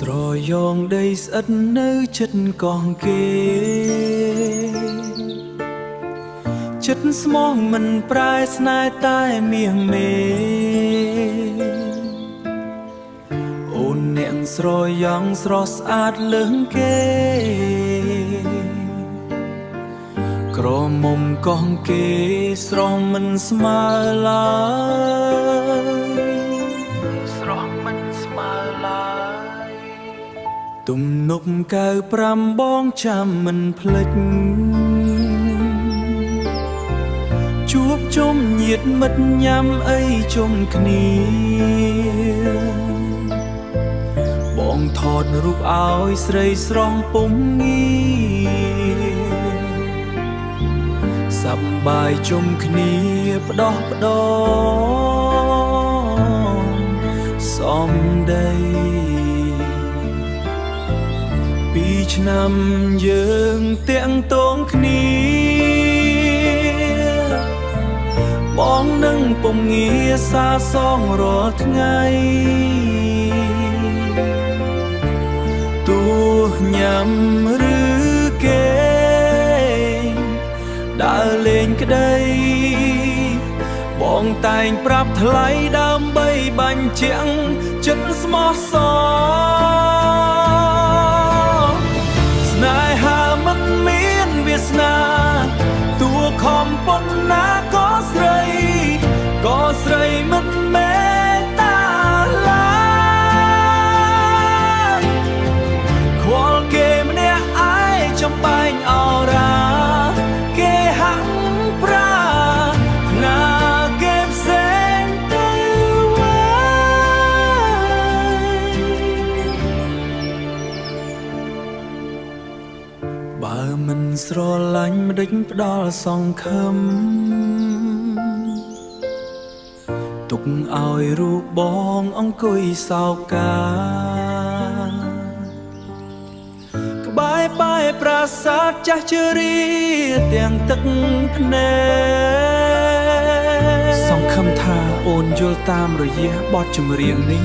ស្រយងដីស្អិតនៅចិត្តកងគេចិត្តស្មោះមិនប្រែស្នេហ៍តែមាសមេអូនអ្នកស្រយងស្រស់ស្អាតលើសគេក្រមុំកងគេស្រស់មិនស្មើឡើយស្រស់មិនស្មើឡើយទំនប់95បងចាំមិនភ្លេចជួបជុំញាតិមិត្តញ៉ាំអីជុំគ្នាបងថតរូបឲ្យស្រីស្រស់ពុំងាសប្បាយជុំគ្នាផ្ដោះផ្ដោសំដី2ឆ្នាំយើងទាំងតងគ្នាបងនឹងពុំងារសាសងរាល់ថ្ងៃទោះញ៉ាំឬគេដើរលេងក្ដីបងតែងប្រាប់ថ្លៃដើម្បីបញ្ជាក់ចិត្តស្មោះសរស្នេហាមិនមានវាសនាតួខំប៉ុណ្ណាក៏ស្រីមិនមេត្តាឡើយខ្វល់គេម្នាក់ឯងចំបែងអរ៉ាគេហាក់ប្រាណាគេផ្សេងទៅបើមិនស្រឡាញ់មិនដេញផ្ដាល់សង្ឃឹមទុកឲ្យរូបបងអង្គុយសោកកាក្បែរប៉ែប្រាសាទចាស់ជរាទាំងទឹកភ្នែកសង្ឃឹមថាអូនយល់តាមរយៈបទចម្រៀងនេះ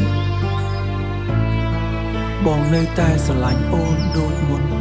បងនៅតែស្រឡាញ់អូនដូចមុន